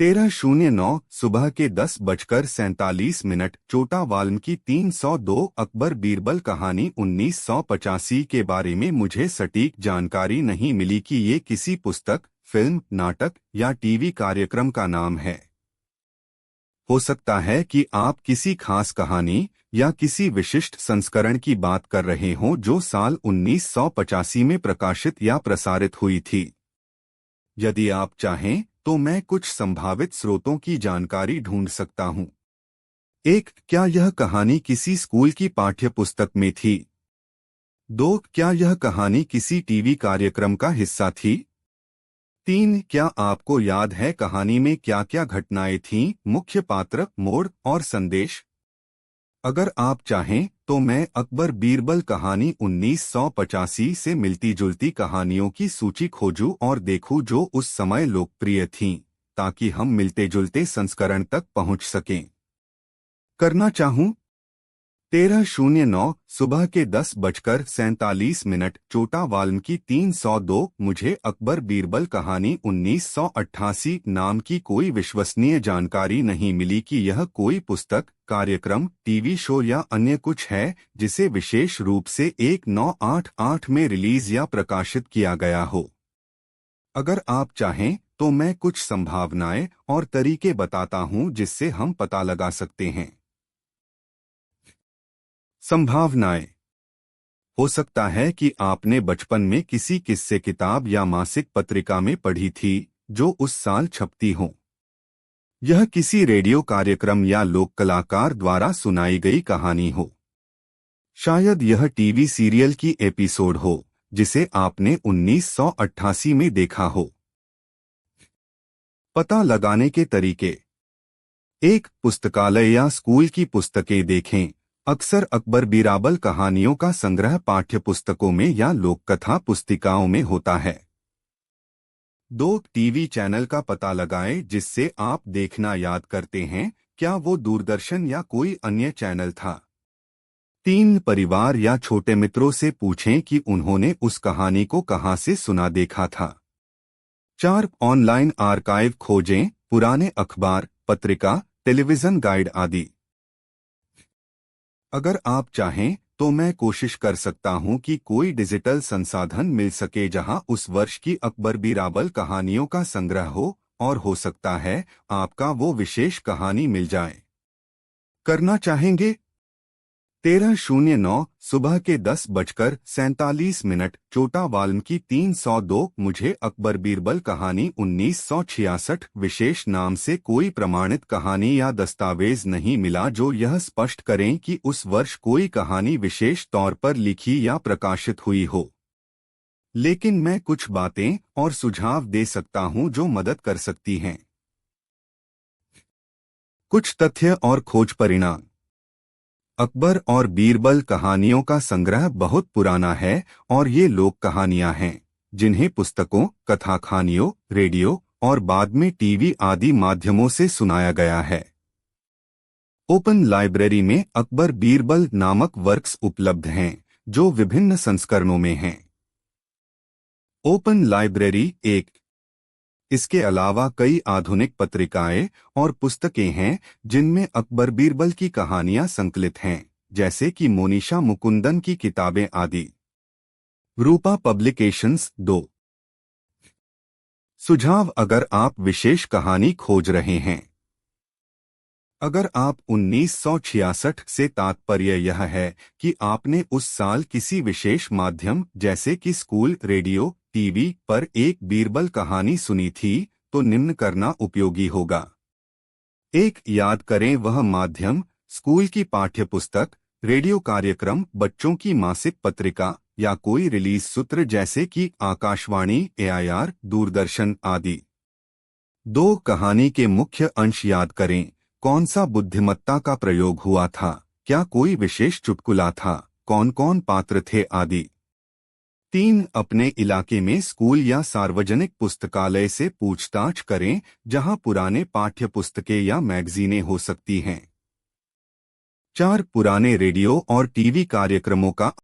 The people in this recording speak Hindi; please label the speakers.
Speaker 1: 13:09 सुबह के 10:47 चोटा वाल्मीकि 302 अकबर बीरबल कहानी 1985 के बारे में मुझे सटीक जानकारी नहीं मिली कि ये किसी पुस्तक, फिल्म, नाटक या टीवी कार्यक्रम का नाम है। हो सकता है कि आप किसी खास कहानी या किसी विशिष्ट संस्करण की बात कर रहे हों जो साल 1985 में प्रकाशित या प्रसारित हुई थी। यदि आप चाहें तो मैं कुछ संभावित स्रोतों की जानकारी ढूंढ सकता हूं। 1. क्या यह कहानी किसी स्कूल की पाठ्य पुस्तक में थी? 2. क्या यह कहानी किसी टीवी कार्यक्रम का हिस्सा थी? 3. क्या आपको याद है कहानी में क्या क्या घटनाएं थीं, मुख्य पात्र, मोड़ और संदेश? अगर आप चाहें तो मैं अकबर बीरबल कहानी 1985 से मिलती जुलती कहानियों की सूची खोजूं और देखूं जो उस समय लोकप्रिय थीं, ताकि हम मिलते जुलते संस्करण तक पहुंच सकें। करना चाहूं। 13:09 सुबह के 10:47 चोटा वाल्मीकि 302 मुझे अकबर बीरबल कहानी 1988 नाम की कोई विश्वसनीय जानकारी नहीं मिली कि यह कोई पुस्तक, कार्यक्रम, टीवी शो या अन्य कुछ है जिसे विशेष रूप से 1988 में रिलीज या प्रकाशित किया गया हो। अगर आप चाहें तो मैं कुछ संभावनाएं और तरीके बताता हूं जिससे हम पता लगा सकते हैं। संभावनाएं। हो सकता है कि आपने बचपन में किसी किस्से किताब या मासिक पत्रिका में पढ़ी थी जो उस साल छपती हो। यह किसी रेडियो कार्यक्रम या लोक कलाकार द्वारा सुनाई गई कहानी हो। शायद यह टीवी सीरियल की एपिसोड हो जिसे आपने 1988 में देखा हो। पता लगाने के तरीके। 1. पुस्तकालय या स्कूल की पुस्तकें देखें। अक्सर अकबर बीरबल कहानियों का संग्रह पाठ्य पुस्तकों में या लोक कथा पुस्तिकाओं में होता है। 2. टीवी चैनल का पता लगाएं जिससे आप देखना याद करते हैं, क्या वो दूरदर्शन या कोई अन्य चैनल था। 3. परिवार या छोटे मित्रों से पूछें कि उन्होंने उस कहानी को कहां से सुना देखा था। 4. ऑनलाइन आर्काइव खोजें, पुराने अखबार, पत्रिका, टेलीविजन गाइड आदि। अगर आप चाहें तो मैं कोशिश कर सकता हूं कि कोई डिजिटल संसाधन मिल सके जहां उस वर्ष की अकबर बीरबल कहानियों का संग्रह हो, और हो सकता है आपका वो विशेष कहानी मिल जाए। करना चाहेंगे। 13:09 सुबह के 10:47 चोटा वाल्मीकि 302 मुझे अकबर बीरबल कहानी 1966 विशेष नाम से कोई प्रमाणित कहानी या दस्तावेज नहीं मिला जो यह स्पष्ट करें कि उस वर्ष कोई कहानी विशेष तौर पर लिखी या प्रकाशित हुई हो। लेकिन मैं कुछ बातें और सुझाव दे सकता हूं जो मदद कर सकती हैं। कुछ तथ्य और खोज परिणाम। अकबर और बीरबल कहानियों का संग्रह बहुत पुराना है और ये लोक कहानियां हैं जिन्हें पुस्तकों, कथाखानियों, रेडियो और बाद में टीवी आदि माध्यमों से सुनाया गया है। ओपन लाइब्रेरी में अकबर बीरबल नामक वर्क्स उपलब्ध हैं जो विभिन्न संस्करणों में हैं। Open library 1। इसके अलावा कई आधुनिक पत्रिकाएं और पुस्तकें हैं जिनमें अकबर बीरबल की कहानियां संकलित हैं, जैसे कि मोनिशा मुकुंदन की किताबें आदि। रूपा पब्लिकेशंस 2। सुझाव अगर आप विशेष कहानी खोज रहे हैं। अगर आप 1966 से तात्पर्य यह है कि आपने उस साल किसी विशेष माध्यम जैसे कि स्कूल, रेडियो, टीवी पर एक बीरबल कहानी सुनी थी, तो निम्न करना उपयोगी होगा। 1. याद करें वह माध्यम, स्कूल की पाठ्यपुस्तक, रेडियो कार्यक्रम, बच्चों की मासिक पत्रिका या कोई रिलीज सूत्र जैसे कि आकाशवाणी, AIR, दूरदर्शन आदि। 2. कहानी के मुख्य अंश याद करें, कौन सा बुद्धिमत्ता का प्रयोग हुआ था, क्या कोई विशेष चुटकुला था, कौन कौन पात्र थे आदि। 3. अपने इलाके में स्कूल या सार्वजनिक पुस्तकालय से पूछताछ करें जहां पुराने पाठ्य पुस्तकें या मैगजीनें हो सकती हैं। 4. पुराने रेडियो और टीवी कार्यक्रमों का